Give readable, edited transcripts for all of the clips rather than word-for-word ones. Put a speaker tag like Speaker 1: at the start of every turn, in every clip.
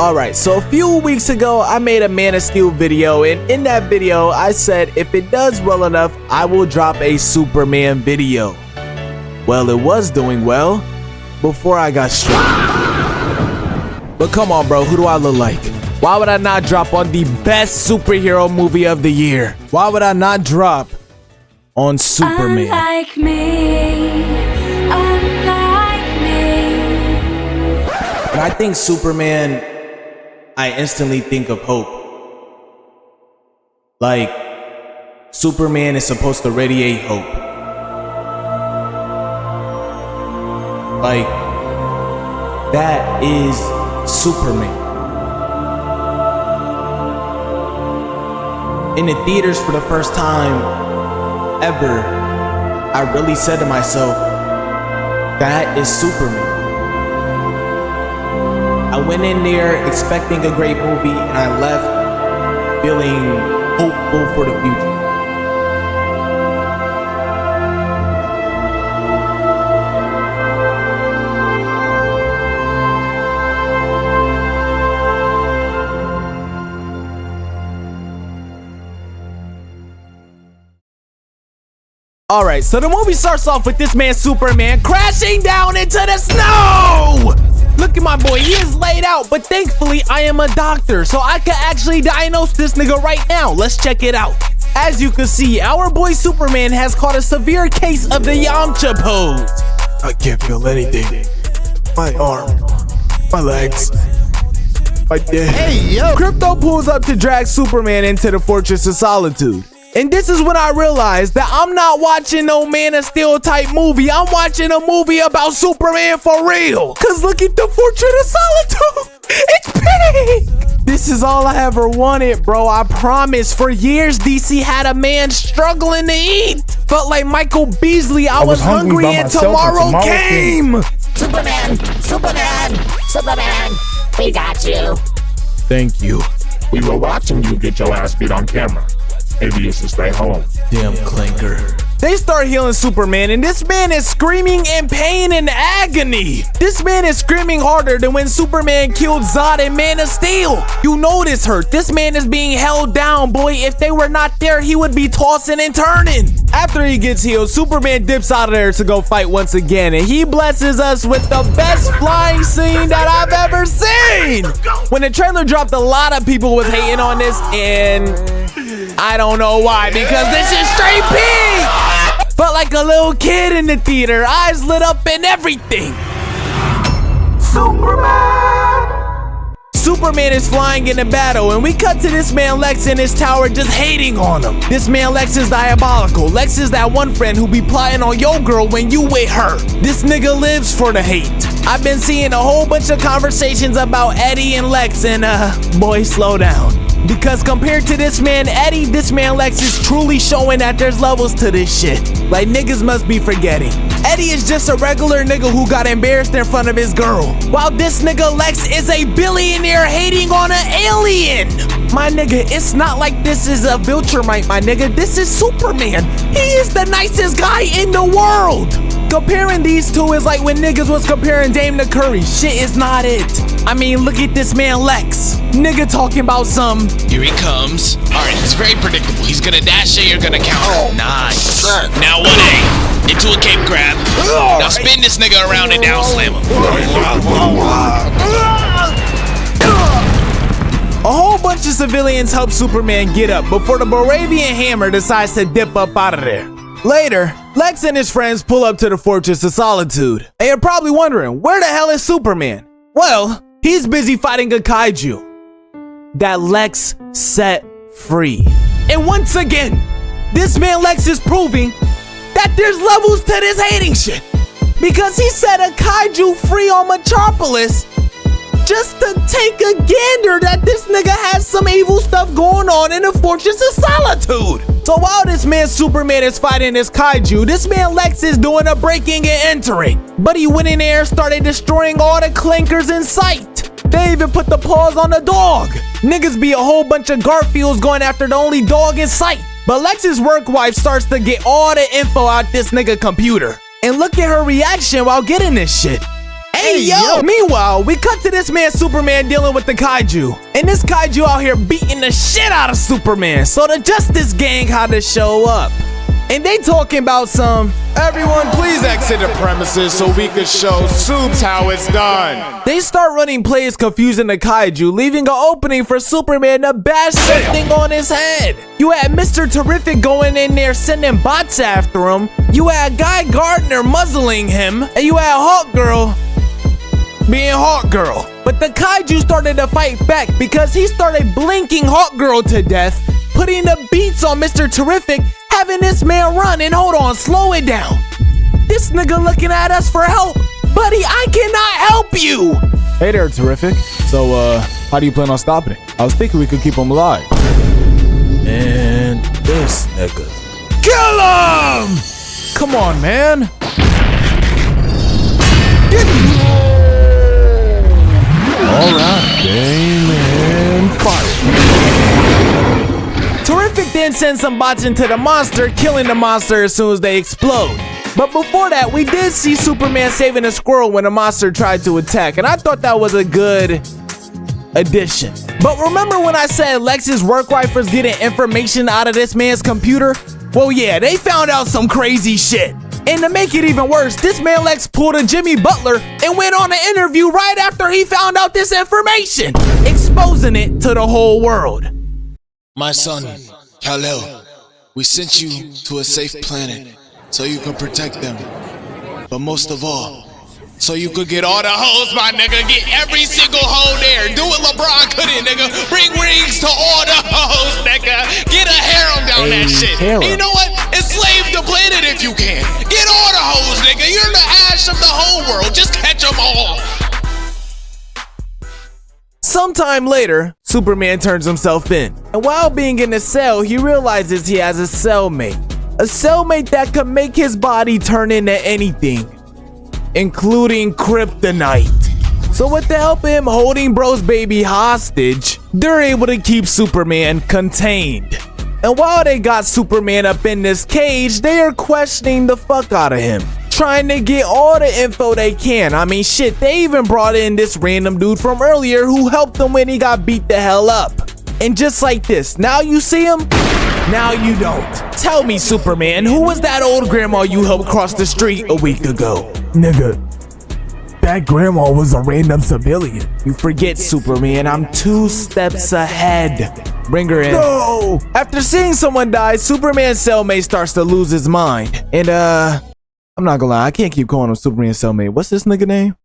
Speaker 1: Alright, so a few weeks ago, I made a Man of Steel video, and in that video, I said if it does well enough, I will drop a Superman video. Well, it was doing well before I got struck. But come on, bro, who do I look like? Why would I not drop on the best superhero movie of the year? Why would I not drop on Superman?
Speaker 2: Unlike me.
Speaker 1: When I think Superman, I instantly think of hope. Like, Superman is supposed to radiate hope. Like, that is Superman. In the theaters for the first time ever, I really said to myself, that is Superman. I went in there expecting a great movie, and I left feeling hopeful for the future. Alright, so the movie starts off with this man Superman crashing down into the snow! Look at my boy, he is laid out, but thankfully I am a doctor, so I can actually diagnose this nigga right now. Let's check it out. As you can see, our boy Superman has caught a severe case of the Yamcha pose. I can't feel anything. My arm, my legs, my dick. Hey, yo! Crypto pulls up to drag Superman into the Fortress of Solitude. And this is when I realized that I'm not watching no Man of Steel type movie. I'm watching a movie about Superman for real. Cause look at the Fortress of Solitude. It's big. This is all I ever wanted, bro. I promise. For years, DC had a man struggling to eat. Felt like Michael Beasley. I was hungry and tomorrow came.
Speaker 3: Superman, Superman, Superman, we got you.
Speaker 1: Thank you.
Speaker 4: We were watching you get your ass beat on camera. Maybe you should stay home.
Speaker 1: Damn clinker. They start healing Superman, and this man is screaming in pain and agony. This man is screaming harder than when Superman killed Zod in Man of Steel. You know this hurt. This man is being held down, boy. If they were not there, he would be tossing and turning. After he gets healed, Superman dips out of there to go fight once again, and he blesses us with the best flying scene that I've ever seen. When the trailer dropped, a lot of people was hating on this, and I don't know why, because this is straight peak. Felt like a little kid in the theater, eyes lit up and everything. Superman is flying in a battle, and we cut to this man Lex in his tower just hating on him. This man Lex is diabolical. Lex is that one friend who be plotting on your girl when you with her. This nigga lives for the hate. I've been seeing a whole bunch of conversations about Eddie and Lex, and boy, slow down. Because compared to this man Eddie, this man Lex is truly showing that there's levels to this shit. Like, niggas must be forgetting. Eddie is just a regular nigga who got embarrassed in front of his girl, while this nigga Lex is a billionaire hating on an alien. My nigga, it's not like this is a Viltrumite, my nigga. This is Superman. He is the nicest guy in the world. Comparing these two is like when niggas was comparing Dame to Curry. Shit is not it. I mean, look at this man Lex. Nigga talking about some.
Speaker 5: Here he comes. Alright, it's very predictable. He's gonna dash A, you're gonna counter. Nice. Now 1A. Into a cape grab. Now spin this nigga around and down slam him.
Speaker 1: A whole bunch of civilians help Superman get up before the Moravian Hammer decides to dip up out of there. Later, Lex and his friends pull up to the Fortress of Solitude. And you're probably wondering, where the hell is Superman? Well, he's busy fighting a kaiju that Lex set free. And once again, this man Lex is proving that there's levels to this hating shit. Because he set a kaiju free on Metropolis just to take a gander that this nigga has some evil stuff going on in the Fortress of Solitude. So while this man Superman is fighting this kaiju, this man Lex is doing a breaking and entering. But he went in there and started destroying all the clinkers in sight. They even put the paws on the dog. Niggas be a whole bunch of Garfields going after the only dog in sight. But Lex's work wife starts to get all the info out this nigga computer. And look at her reaction while getting this shit. Hey, yo! Meanwhile, we cut to this man Superman dealing with the kaiju. And this kaiju out here beating the shit out of Superman. So the Justice Gang had to show up. And they talking about some,
Speaker 6: everyone please exit the premises so we can show Supes how it's done.
Speaker 1: They start running plays confusing the kaiju, leaving an opening for Superman to bash something on his head. You had Mr. Terrific going in there sending bots after him. You had Guy Gardner muzzling him. And you had Hawk Girl being Hawk Girl. But the kaiju started to fight back because he started blinking Hawk Girl to death, putting the beats on Mr. Terrific, having this man run. And hold on, slow it down. This nigga looking at us for help. Buddy, I cannot help you.
Speaker 6: Hey there, Terrific. So, how do you plan on stopping it? I was thinking we could keep him alive.
Speaker 1: And this nigga. Kill him! Come on, man. Get
Speaker 6: Alright, game and fire.
Speaker 1: Terrific then sends some bots into the monster, killing the monster as soon as they explode. But before that, we did see Superman saving a squirrel when a monster tried to attack, and I thought that was a good addition. But remember when I said Lex's work wife was getting information out of this man's computer? Well, yeah, they found out some crazy shit. And to make it even worse, this man Lex pulled a Jimmy Butler and went on an interview right after he found out this information, exposing it to the whole world.
Speaker 5: My son, Kal-El, we sent you to a safe planet so you could protect them. But most of all, so you could get all the hoes, my nigga. Get every single hoe there. Do what LeBron couldn't, nigga. Bring rings to all the hoes, nigga. Get a harem down that shit.
Speaker 1: Harem.
Speaker 5: You know what? Enslave the planet if you can. Get all the hoes, nigga. You're the ash of the whole world. Just catch them all.
Speaker 1: Sometime later, Superman turns himself in. And while being in the cell, he realizes he has a cellmate. A cellmate that could make his body turn into anything, including kryptonite. So with the help of him holding bro's baby hostage, they're able to keep Superman contained. And while they got Superman up in this cage, they are questioning the fuck out of him, trying to get all the info they can. I mean, shit, they even brought in this random dude from earlier who helped him when he got beat the hell up. And just like this, now you see him, now you don't. Tell me, Superman, who was that old grandma you helped cross the street a week ago?
Speaker 6: Nigga, that grandma was a random civilian.
Speaker 1: You forget, Superman, I'm 2 steps ahead. Bring her in.
Speaker 6: No!
Speaker 1: After seeing someone die, Superman's cellmate starts to lose his mind. And I'm not gonna lie, I can't keep calling him Superman's cellmate. What's this nigga name?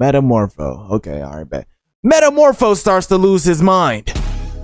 Speaker 1: Metamorpho. Okay, alright, bet. Metamorpho starts to lose his mind.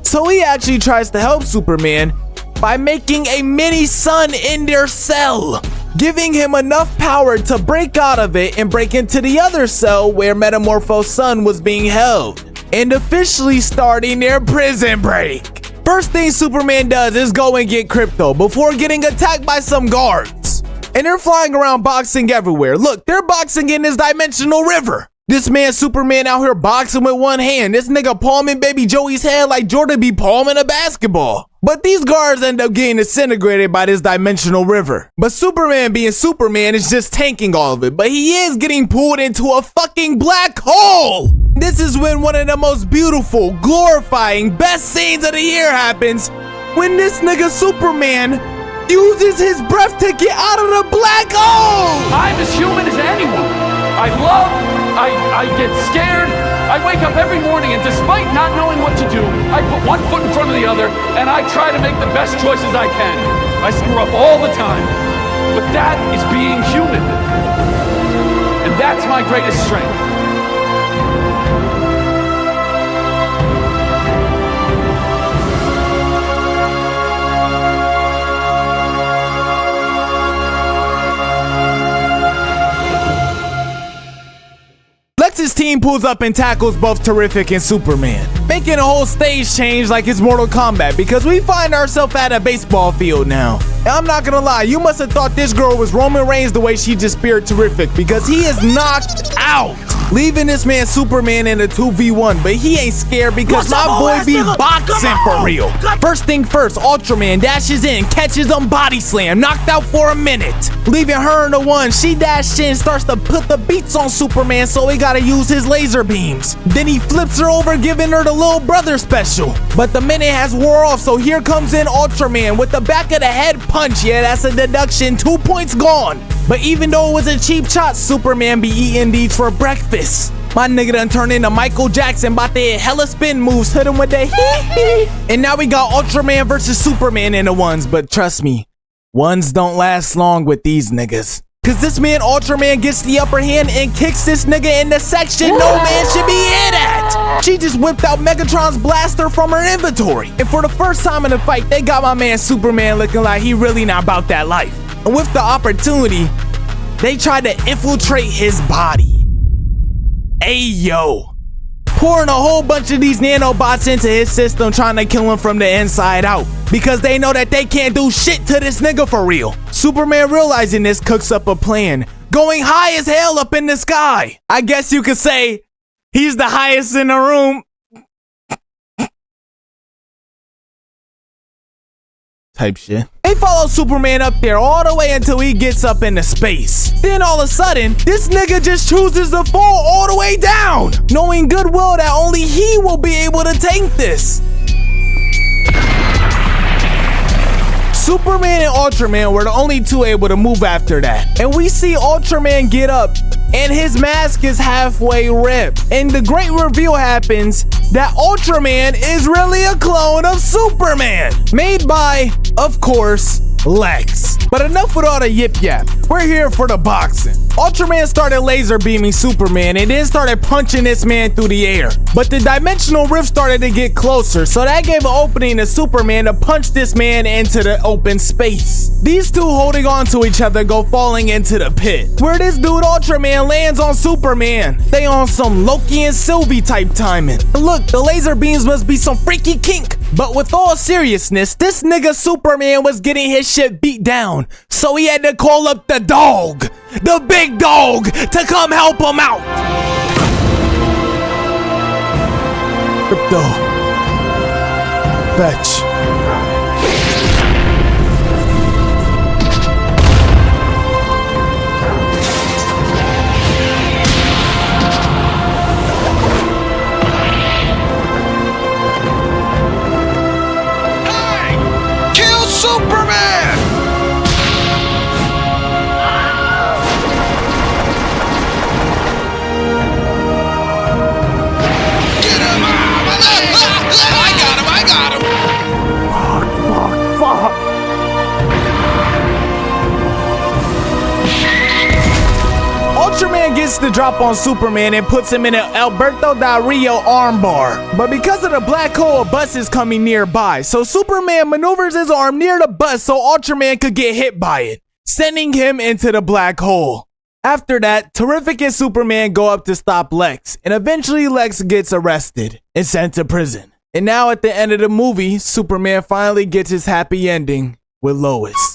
Speaker 1: So he actually tries to help Superman by making a mini sun in their cell, giving him enough power to break out of it and break into the other cell where Metamorpho's son was being held, and officially starting their prison break. First thing Superman does is go and get Crypto before getting attacked by some guards. And they're flying around boxing everywhere. Look, they're boxing in this dimensional river. This man Superman out here boxing with one hand. This nigga palming baby Joey's head like Jordan be palming a basketball. But these guards end up getting disintegrated by this dimensional river. But Superman being Superman is just tanking all of it. But he is getting pulled into a fucking black hole. This is when one of the most beautiful, glorifying, best scenes of the year happens. When this nigga Superman uses his breath to get out of the black hole.
Speaker 7: I'm as human as anyone. I love, I get scared. I wake up every morning and despite not knowing what to do, I put one foot in front of the other and I try to make the best choices I can. I screw up all the time, but that is being human. And that's my greatest strength.
Speaker 1: Lex's team pulls up and tackles both Terrific and Superman, making a whole stage change like it's Mortal Kombat because we find ourselves at a baseball field now. And I'm not gonna lie, you must have thought this girl was Roman Reigns the way she just speared Terrific because he is knocked out. leaving this man Superman in a 2v1, but he ain't scared because my boy be boxing for real. First thing first, Ultraman dashes in, catches him body slam, knocked out for a minute. Leaving her in the one, she dashed in, starts to put the beats on Superman, so he gotta use his laser beams. Then he flips her over, giving her the little brother special. But the minute has wore off, so here comes in Ultraman with the back of the head punch. Yeah, that's a deduction, 2 points gone. But even though it was a cheap shot, Superman be eating these for breakfast. My nigga done turned into Michael Jackson, about to hit hella spin moves, hit him with the hee. And now we got Ultraman versus Superman in the ones, but trust me, ones don't last long with these niggas. Cause this man Ultraman gets the upper hand and kicks this nigga in the section no man should be hit at. She just whipped out Megatron's blaster from her inventory. And for the first time in the fight, they got my man Superman looking like he really not about that life. And with the opportunity, they tried to infiltrate his body. Ayo. Pouring a whole bunch of these nanobots into his system, trying to kill him from the inside out. Because they know that they can't do shit to this nigga for real. Superman, realizing this, cooks up a plan, going high as hell up in the sky. I guess you could say he's the highest in the room. Type shit. They follow Superman up there all the way until he gets up into space. Then all of a sudden, this nigga just chooses to fall all the way down, knowing goodwill that only he will be able to tank this. Superman and Ultraman were the only two able to move after that. And we see Ultraman get up and his mask is halfway ripped. And the great reveal happens that Ultraman is really a clone of Superman. Made by, of course, Lex. But enough with all the yip yap. We're here for the boxing. Ultraman started laser beaming Superman and then started punching this man through the air. But the dimensional rift started to get closer, so that gave an opening to Superman to punch this man into the open space. These two holding on to each other go falling into the pit, where this dude Ultraman lands on Superman. They on some Loki and Sylvie type timing. Look, the laser beams must be some freaky kink. But with all seriousness, this nigga Superman was getting his shit beat down, so he had to call up the dog, the big dog, to come help him out. Crypto. Fetch. Ultraman gets the drop on Superman and puts him in an Alberto Del Rio armbar. But because of the black hole, a bus is coming nearby, so Superman maneuvers his arm near the bus so Ultraman could get hit by it, sending him into the black hole. After that, Terrific and Superman go up to stop Lex, and eventually Lex gets arrested and sent to prison. And now at the end of the movie, Superman finally gets his happy ending with Lois.